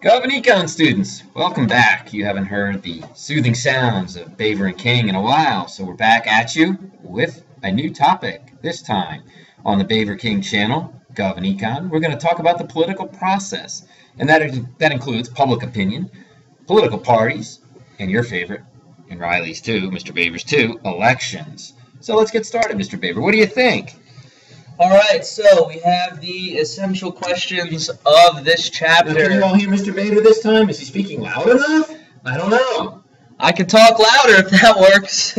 GovEcon students, welcome back. You haven't heard the soothing sounds of Baver and King in a while, so we're back at you with a new topic. This time on the Baver King channel, GovEcon, we're going to talk about the political process, and that includes public opinion, political parties, and your favorite, and Riley's too, Mr. Baver's too, elections. So let's get started, Mr. Baver. What do you think? All right, so we have the essential questions of this chapter. Now, can you all hear Mr. Baver this time? Is he speaking loud enough? I don't know. I can talk louder if that works.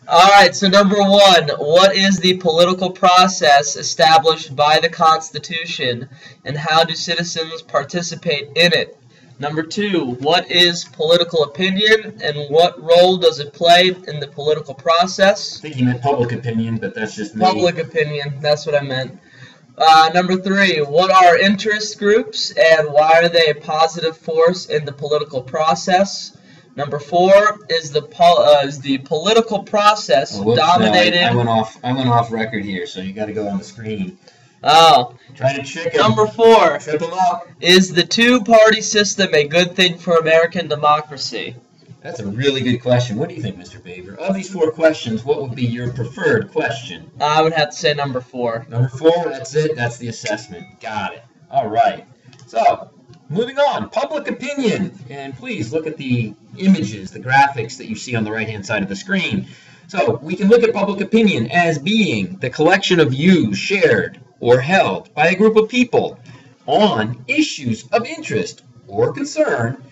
All right, so number one, what is the political process established by the Constitution, and how do citizens participate in it? Number two, what is political opinion, and what role does it play in the political process? I think he meant public opinion, but that's just me. Public opinion, that's what I meant. Number three, what are interest groups, and why are they a positive force in the political process? Number four is the political process dominated. No, I went off record here, so you got to go on the screen. Oh. Trying to trick him. Number four, Trip him up. Is the two-party system a good thing for American democracy? That's a really good question. What do you think, Mr. Baver? Of these four questions, what would be your preferred question? I would have to say number four. Number four, that's it. That's the assessment. Got it. All right. So, moving on. Public opinion. And please look at the images, the graphics that you see on the right-hand side of the screen. So, we can look at public opinion as being the collection of views shared or held by a group of people on issues of interest or concern.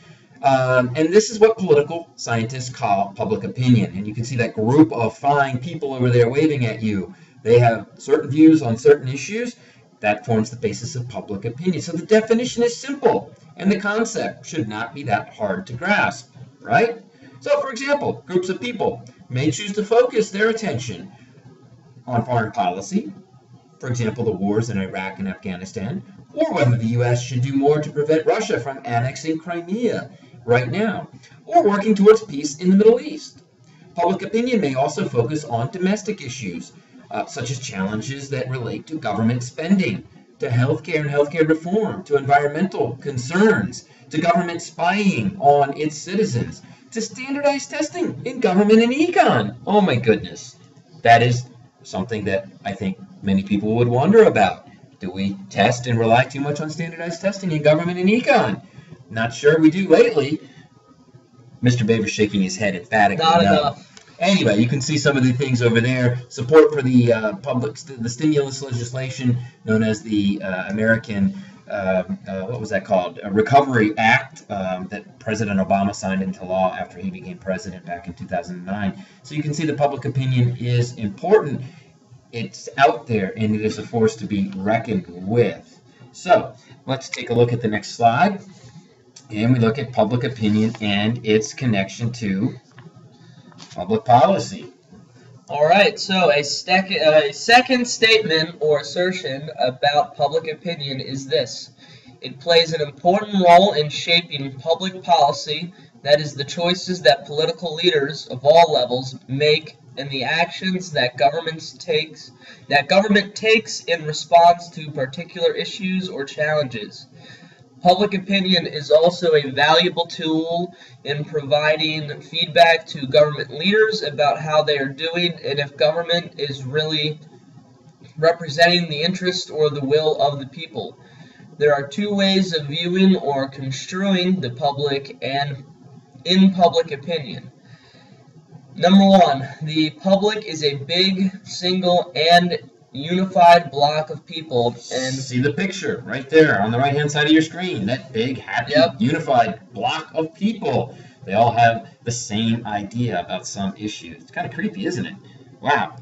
And this is what political scientists call public opinion. And you can see that group of fine people over there waving at you. They have certain views on certain issues. That forms the basis of public opinion. So the definition is simple, and the concept should not be that hard to grasp, right? So, for example, groups of people may choose to focus their attention on foreign policy, for example, the wars in Iraq and Afghanistan, or whether the U.S. should do more to prevent Russia from annexing Crimea right now, or working towards peace in the Middle East. Public opinion may also focus on domestic issues, such as challenges that relate to government spending, to healthcare and healthcare reform, to environmental concerns, to government spying on its citizens, to standardized testing in government and econ. Oh my goodness. That is something that I think many people would wonder about. Do we test and rely too much on standardized testing in government and econ? Not sure we do lately. Mr. Baver's shaking his head emphatically. Not enough. Anyway, you can see some of the things over there. Support for the the stimulus legislation known as the American, what was that called? A Recovery Act that President Obama signed into law after he became president back in 2009. So you can see the public opinion is important. It's out there, and it is a force to be reckoned with. So let's take a look at the next slide. And we look at public opinion and its connection to public policy. All right, so a second statement or assertion about public opinion is this. It plays an important role in shaping public policy, that is, the choices that political leaders of all levels make and the actions that government takes in response to particular issues or challenges. Public opinion is also a valuable tool in providing feedback to government leaders about how they are doing and if government is really representing the interest or the will of the people. There are two ways of viewing or construing the public and in public opinion. Number one, the public is a big, single, and unified block of people. And see the picture right there on the right hand side of your screen, that big happy unified block of people. They all have the same idea about some issue. It's kind of creepy, isn't it? Wow.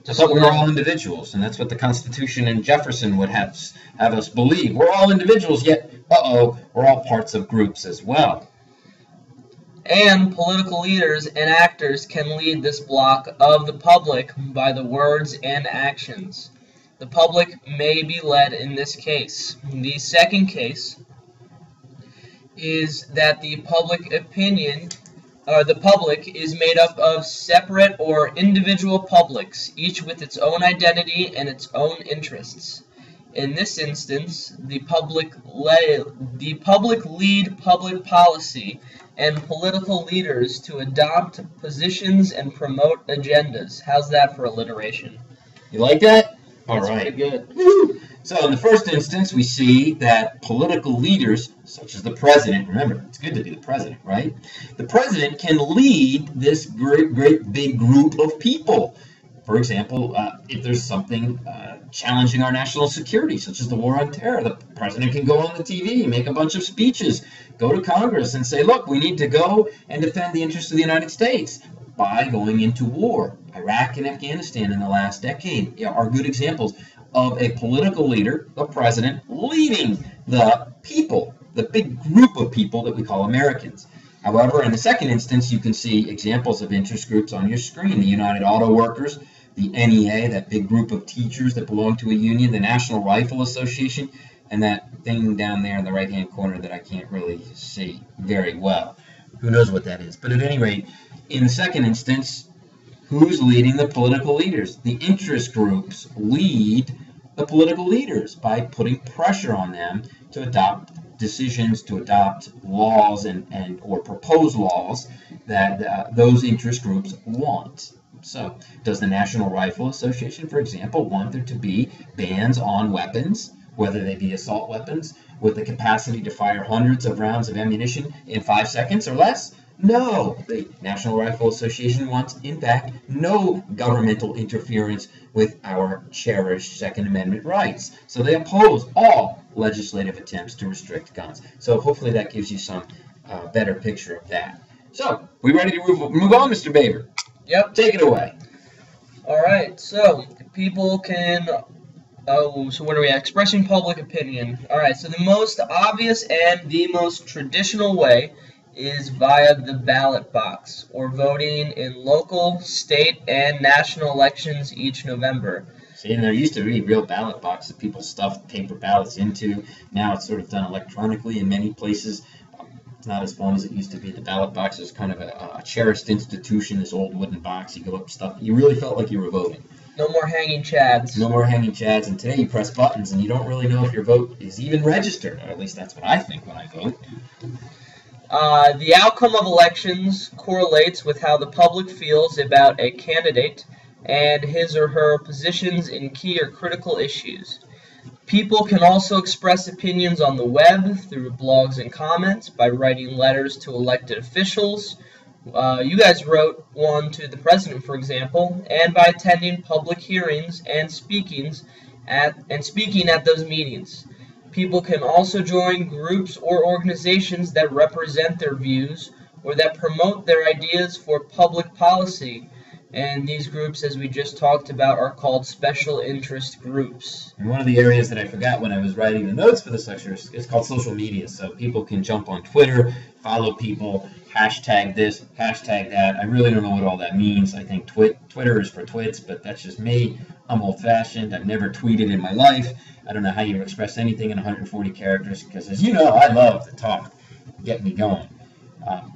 I thought we were all individuals, and that's what the Constitution and Jefferson would have us believe. We're all individuals, yet we're all parts of groups as well. And political leaders and actors can lead this block of the public by the words and actions. The public may be led in this case. The second case is that the public is made up of separate or individual publics, each with its own identity and its own interests. In this instance, the public lead public policy and political leaders to adopt positions and promote agendas. How's that for alliteration? You like that? All That's right. pretty good. Woo! So in the first instance, we see that political leaders, such as the president, remember, it's good to be the president, right? The president can lead this great big group of people. For example, if there's something challenging our national security, such as the war on terror, the president can go on the TV, make a bunch of speeches, go to Congress and say, look, we need to go and defend the interests of the United States by going into war. Iraq and Afghanistan in the last decade are good examples of a political leader, the president, leading the people, the big group of people that we call Americans. However, in the second instance, you can see examples of interest groups on your screen. The United Auto Workers, the NEA, that big group of teachers that belong to a union, the National Rifle Association, and that thing down there in the right-hand corner that I can't really see very well. Who knows what that is? But at any rate, in the second instance, who's leading the political leaders? The interest groups lead the political leaders by putting pressure on them to adopt decisions, to adopt laws and or propose laws that those interest groups want. So, does the National Rifle Association, for example, want there to be bans on weapons, whether they be assault weapons, with the capacity to fire hundreds of rounds of ammunition in 5 seconds or less? No, the National Rifle Association wants, in fact, no governmental interference with our cherished Second Amendment rights. So they oppose all legislative attempts to restrict guns. So hopefully that gives you some better picture of that. So, we ready to move on, Mr. Baber? Yep. Take it away. All right. So people can. Oh, so what are we at? Expressing public opinion. All right. So the most obvious and the most traditional way is via the ballot box, or voting in local, state, and national elections each November. See, and there used to be real ballot boxes that people stuffed paper ballots into. Now it's sort of done electronically in many places. It's not as fun as it used to be. The ballot box is kind of a cherished institution, this old wooden box. You go up, stuff. You really felt like you were voting. No more hanging chads. No more hanging chads. And today you press buttons and you don't really know if your vote is even registered. Or at least that's what I think when I vote. The outcome of elections correlates with how the public feels about a candidate and his or her positions in key or critical issues. People can also express opinions on the web through blogs and comments, by writing letters to elected officials. You guys wrote one to the president, for example, and by attending public hearings and speaking at those meetings. People can also join groups or organizations that represent their views or that promote their ideas for public policy. And these groups, as we just talked about, are called special interest groups. And one of the areas that I forgot when I was writing the notes for this lecture is called social media. So people can jump on Twitter, follow people, hashtag this, hashtag that. I really don't know what all that means. I think Twitter is for twits, but that's just me. I'm old-fashioned. I've never tweeted in my life. I don't know how you express anything in 140 characters because, as you know, I love to talk, get me going.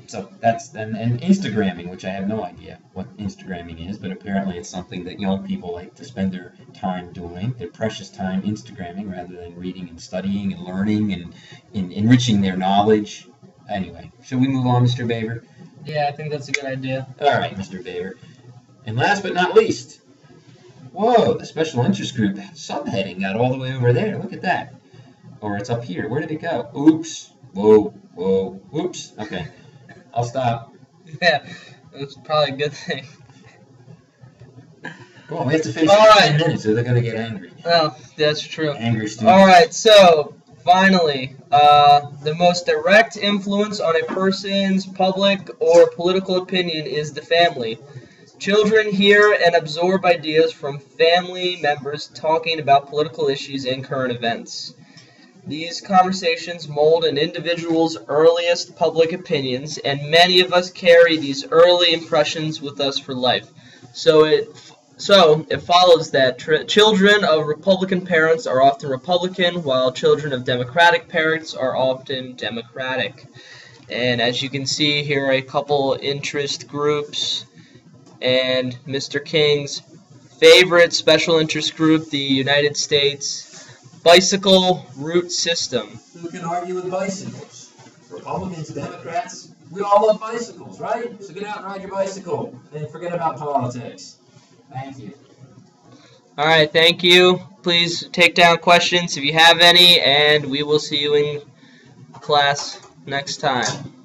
So that's and Instagramming, which I have no idea what Instagramming is, but apparently it's something that young people like to spend their time doing, their precious time Instagramming rather than reading and studying and learning and enriching their knowledge. Anyway, should we move on, Mr. Baber? Yeah, I think that's a good idea. All right, Mr. Baber. And last but not least, whoa, the special interest group subheading got all the way over there. Look at that. Or it's up here. Where did it go? Oops. Whoa. Oops. Okay. I'll stop. Yeah, that's probably a good thing. Come on, we have to finish All in right. 10 minutes or they're going to get angry. Oh, that's true. Angry students. All right, so finally, the most direct influence on a person's public or political opinion is the family. Children hear and absorb ideas from family members talking about political issues and current events. These conversations mold an individual's earliest public opinions, and many of us carry these early impressions with us for life. So it follows that children of Republican parents are often Republican, while children of Democratic parents are often Democratic. And as you can see, here are a couple interest groups, and Mr. King's favorite special interest group, the United States bicycle route system. Who can argue with bicycles? Republicans, Democrats, we all love bicycles, right? So get out and ride your bicycle and forget about politics. Thank you. All right, thank you. Please take down questions if you have any, and we will see you in class next time.